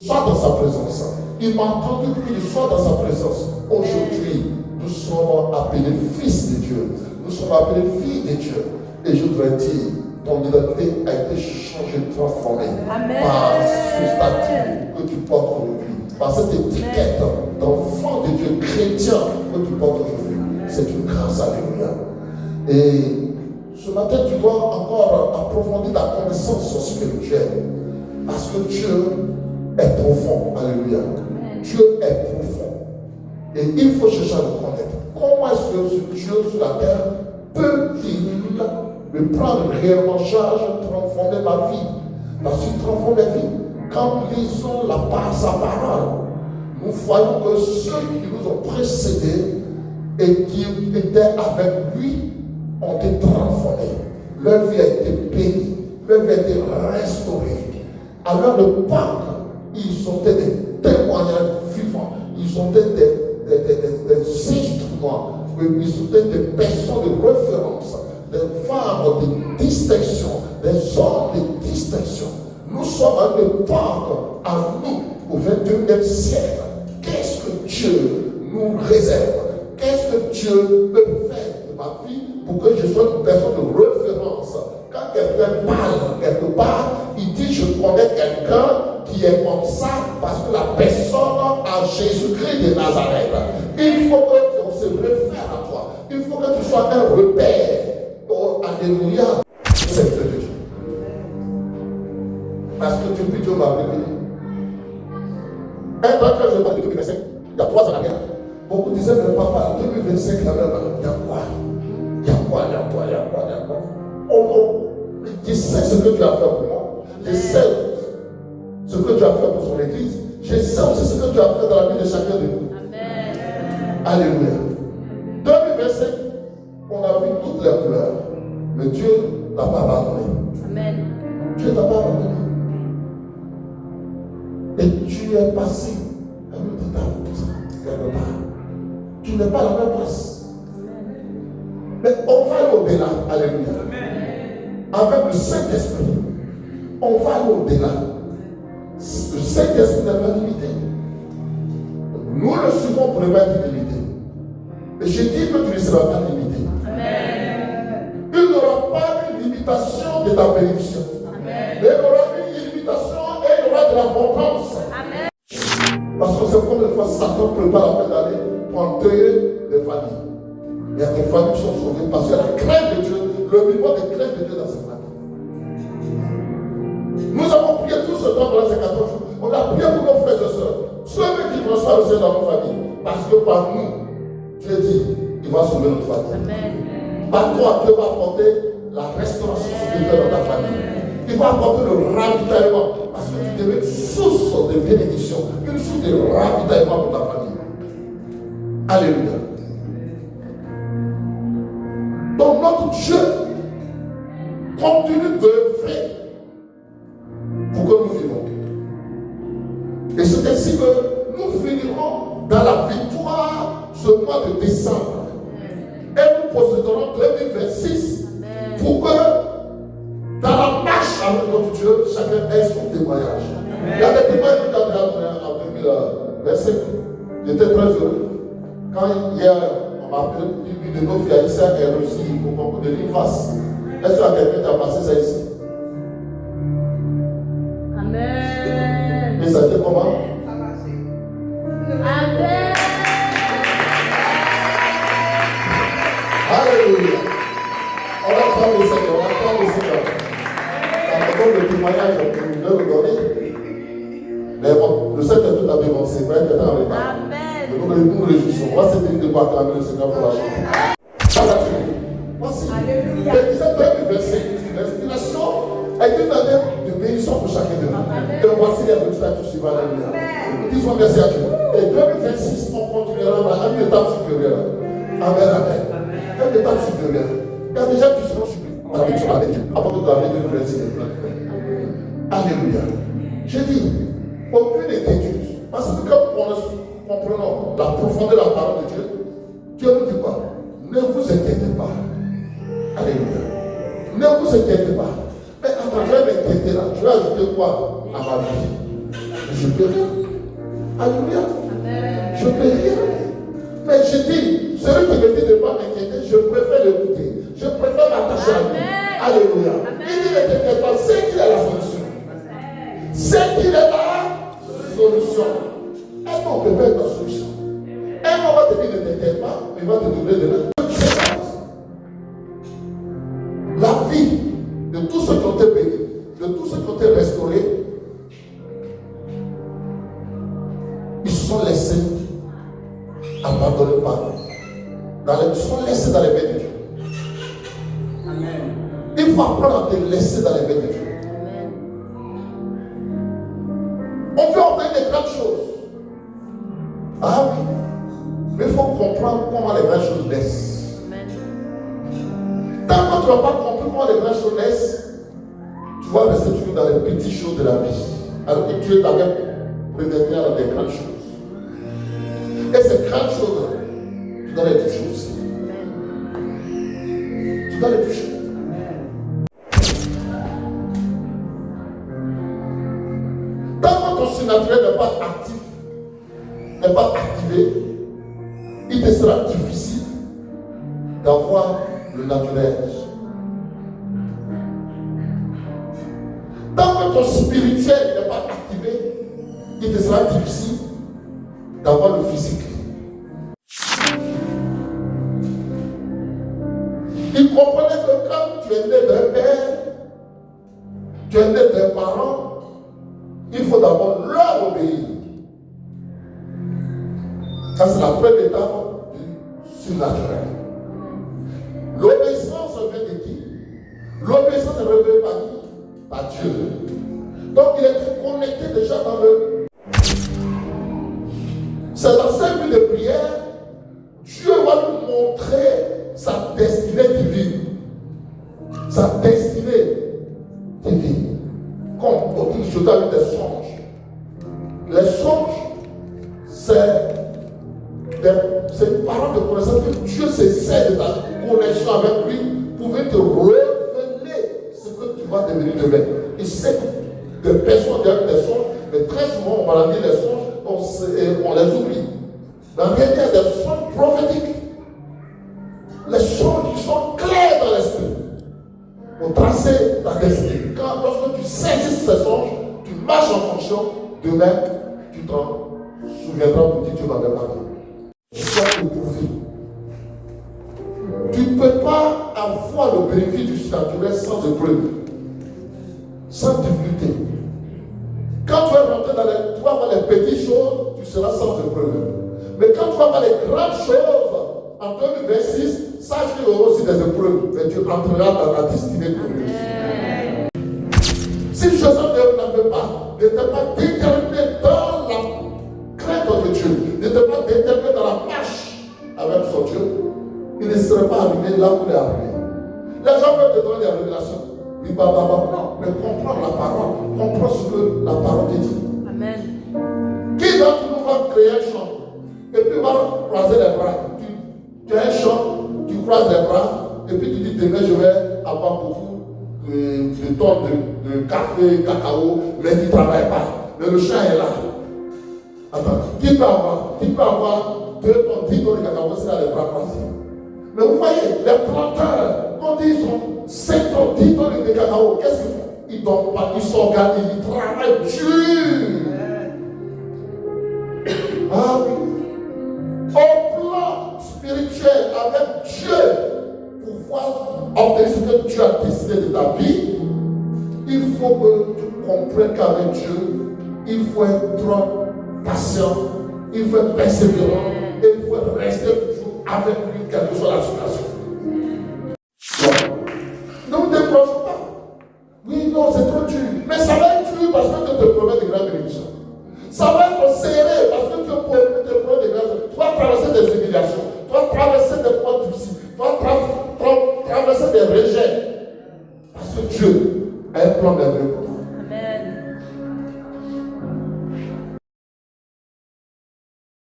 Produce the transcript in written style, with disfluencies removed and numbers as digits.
Sois dans sa présence. Il m'a entendu qu'il soit dans sa présence. Aujourd'hui, nous sommes appelés fils de Dieu. Nous sommes appelés filles de Dieu. Et je voudrais dire, ton identité a été changée, transformée. Amen. Par ce statut que tu portes aujourd'hui. Par cette étiquette d'enfant de Dieu chrétien que tu portes aujourd'hui. C'est une grâce, alléluia. Et ce matin, tu dois encore approfondir ta connaissance spirituelle. Parce que Dieu est profond, alléluia. Dieu est profond. Et il faut chercher à le connaître. Comment est-ce que ce Dieu sur la terre peut-il me prendre réellement charge, transformer ma vie? Parce qu'il transforme ma vie. Quand nous lisons sa parole, nous voyons que ceux qui nous ont précédés et qui étaient avec lui ont été transformés. Leur vie a été bénie, leur vie a été restaurée. À l'heure de Pâques, ils ont été des témoignages vivants, ils ont été des instruments, ils ont été des personnes de référence, des femmes de distinction, des hommes de distinction. Nous sommes à une époque, à nous, au 21e siècle. Qu'est-ce que Dieu nous réserve? Qu'est-ce que Dieu peut faire de ma vie pour que je sois une personne de référence? Quand quelqu'un parle quelque part, il dit je connais quelqu'un qui est comme ça parce que la personne a Jésus-Christ de Nazareth. Il faut qu'on se réfère à toi. Il faut que tu sois un repère. Oh, alléluia. C'est de Dieu. Parce que depuis Dieu m'a révélé. Un temps que je parle de 2025, il y a 3 ans en arrière, beaucoup disaient, mais papa, 2025, il y a quoi? Il y a quoi? Oh, je sais ce que tu as fait pour moi. Je sais ce que tu as fait pour son église. Je sais aussi ce que tu as fait dans la vie de chacun de nous. Amen. Alléluia. 2025, on a vu toutes les couleurs. Mais Dieu n'a pas abandonné. Amen. Dieu n'a pas abandonné. Et tu es passé à une étape quelque part. Tu n'es pas à la même place. Mais on va aller au-delà. Alléluia. Avec le Saint-Esprit, on va aller au-delà. Le Saint-Esprit n'est pas limité. Nous le suivons pour ne pas être limité. Et je dis que tu ne seras pas limité. Amen. Il n'y aura pas une limitation de ta bénédiction. Amen. Mais il y aura une limitation et il y aura de l'abondance. Amen. Parce que c'est comme une fois Satan prépare la fin d'année pour enterrer les familles. Il y a des familles qui sont sauvées parce qu'il y a la crainte de Dieu, le minimum de crainte de Dieu dans ces familles. Nous avons prié tout ce temps pendant ces 14 jours. On a prié pour nos frères et sœurs. Ceux qui reçoivent le Seigneur dans nos familles. Parce que par nous, Dieu dit, il va sauver notre famille. Amen. Par toi, Dieu va apporter la restauration spirituelle dans ta famille. Il va apporter le ravitaillement. Parce que tu deviens une source de bénédiction, une source de ravitaillement pour ta famille. Alléluia. Donc notre Dieu continue d'œuvrer pour que nous vivons. Et c'est ainsi que nous finirons dans la victoire ce mois de décembre. Et nous posséderons 2026 pour que dans la marche avec notre Dieu, chacun ait son témoignage. Il y a des témoignages que j'ai déjà donnés en 2025. J'étais très heureux. Quand hier, on m'a appelé une de nos filles haïtiennes est reçue au concours de l'IFAS. Est-ce que quelqu'un qui a passé ça ici? Amen. Et ça a été comment? Ça a marché. Amen. Alléluia. On va prendre le Seigneur, on va prendre le Seigneur. Ça me donne le témoignage que vous voulez me donner. Mais bon, le Saint-Esprit a dévancé, il va être en retard. Amen. Nous nous réjouissons. Moi, c'est une de quoi acclamer le Seigneur pour la chance. Voici. Alléluia. L'épisode 2025, l'inspiration a été une année de bénédiction pour chacun de nous. Et voici les résultats qui suivent. Alléluia. Disons merci à Dieu. Et 2026, on continuera à une étape supérieure. Amen, amen. Une étape supérieure. Il y a déjà qui seront supérieurs. On a dit sur la Bible. Avant de la Bible, nous réussirons. Alléluia. J'ai dit, aucune inquiétude. Parce que quand nous comprenons la profondeur de la parole de Dieu, Dieu nous dit quoi? Ne vous inquiétez pas. Alléluia. Ne vous inquiétez pas. Mais à travers l'inquiétude là, je vais ajouter quoi à ma vie? Je peux rien. Alléluia. Amen. Je peux rien. Mais je dis, celui qui me dit de ne pas m'inquiéter, je préfère l'écouter. Je préfère m'attacher à lui. Alléluia. Il dit ne t'inquiète pas, c'est qu'il a la solution. C'est qu'il est la solution. Un homme peut pas être la solution. Un homme va te dire ne t'inquiète pas, mais il va te donner de l'aide. La vie de tous ceux qui ont été bénis, de tous ceux qui ont été restaurés, ils sont laissés abandonnés par eux. Ils sont laissés dans les mains de Dieu. Amen. Il faut apprendre à te laisser dans les mains de Dieu. Amen. On veut obtenir des grandes choses. Ah oui. Mais il faut comprendre comment les grandes choses naissent. Amen. Tant que tu n'as pas compris comment les grandes choses naissent, tu vas rester toujours dans les petites choses de la vie. Alors que Dieu t'avait prédestiné dans des grandes choses. Et ces grandes choses, tu dois les toucher aussi. Tu dois les toucher. Tant que ton surnaturel n'est pas actif, n'est pas activé, il te sera difficile d'avoir le naturel. Tant que ton spirituel n'est pas activé, il te sera difficile d'avoir le physique. Il comprenait que quand tu es né d'un père, tu es né d'un parent, il faut d'abord leur obéir. Ça, c'est la première étape du surnaturel. L'obéissance vient de qui? L'obéissance est révélée par qui? Par Dieu. Donc, il était connecté déjà dans le. C'est dans cette vie de prière, Dieu va nous montrer sa destinée divine. Sa destinée divine. Comme autre chose avec des songes. Les songes, c'est une parole de connaissance que Dieu s'essaie de ta connexion avec lui pour te révéler ce que tu vas devenir demain. Et c'est que des personnes derrière des songes, mais très souvent on va dire les songes, on les oublie. Dans la réalité, il y a des songes prophétiques. Les songes qui sont clairs dans l'esprit pour tracer ta destinée. Lorsque tu saisis ces songes, tu marches en fonction, demain, tu t'en souviendras pour dire Dieu m'avait parlé. Sois éprouvé. Tu ne peux pas avoir le bénéfice du surnaturel sans épreuve, sans difficulté. Quand tu vas rentrer dans les, tu vas avoir les petites choses, tu seras sans épreuve. Mais quand tu vas avoir les grandes choses, en 2026, sache qu'il y aura aussi des épreuves, mais tu entreras dans la destinée glorieuse. Si Joseph n'avait pas, n'était pas déterminé dans la crainte de Dieu, n'était pas déterminé dans la marche avec son Dieu, il ne serait pas arrivé là où il est arrivé. Les gens peuvent te donner des révélations. Non, mais comprends la parole, comprends ce que la parole te dit. Amen. Qui d'entre nous va créer un champ et puis va croiser les bras? Tu as un champ, tu croises les bras et puis tu dis demain je vais avoir beaucoup de tonnes de café, cacao, mais tu ne travailles pas. Mais le champ est là. Attends, qui peut avoir 2 tonnes, 10 tonnes de cacao s'il a les bras croisés? Mais vous voyez, les planteurs, quand ils ont 5 tonnes, 10 tonnes de cacao, qu'est-ce qu'ils font? Ils ne dorment pas, ils s'organisent, ils travaillent dur. Ah oui. Au plan spirituel, avec Dieu, pour pouvoir obtenir ce que Dieu a décidé de ta vie, il faut que tu comprennes qu'avec Dieu, il faut être patient, il faut être persévérant, et il faut rester toujours avec lui, quelle que soit la situation. Ne vous décrochez pas. Oui, non, c'est trop dur. Mais ça va être dur parce que Dieu te promet de grandes bénédictions. Ça va être serré parce que Dieu te promet de grandes bénédictions. Tu vas traverser des humiliations, tu vas traverser des points difficiles, tu vas traverser des rejets.